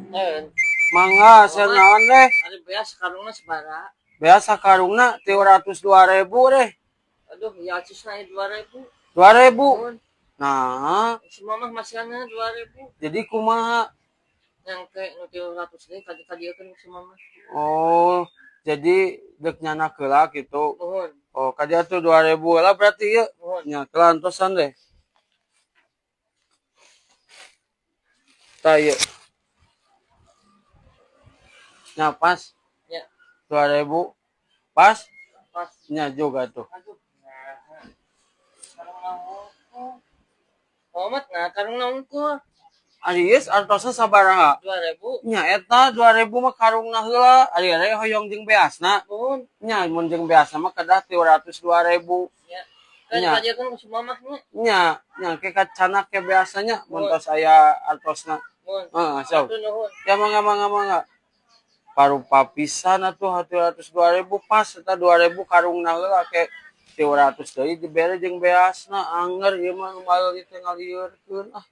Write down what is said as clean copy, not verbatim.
Eh, Mangga senaon deh. ada beas karungna sebara. Biasa karungna 302.000 deh. Aduh, ya acis na 2.000. 2.000. Mohon. Nah, Si mama masih 2.000. jadi kumaha? Yang kayak nu 300 ini kadi-kadieukeun si mama. Oh, jadi dek nyana keula gitu. Mohon. Oh, kadia tuh 2.000 lah berarti ya. Mohon. Nya kelantosan deh. Tah ieu. Nya pas Ya, 2.000. Pas? pas. Nya juga tuh. Aduh. Nah, karung naungku. Omat nah karung naungku. Arius artosna sabaraha? 2.000. Nya eta 2.000 mah karungna heula. Ari hoyong jeung beasna. Mohon. Nya mun jeung beasna mah kedah 302.000. Ya. Nya. Kadi-kadieukeun si mamahnya. Nya ke kacanak ke biasanya mun tos aya artosna. Mohon. Heeh, sok. Aduh nuhun. Ya mangga. Parupa pisan atuh 302.000 pas eta 2.000 karungna heula ke 300 deui dibere jeung beasna anger ieu mah nu maleulit teh ngalieureun ah.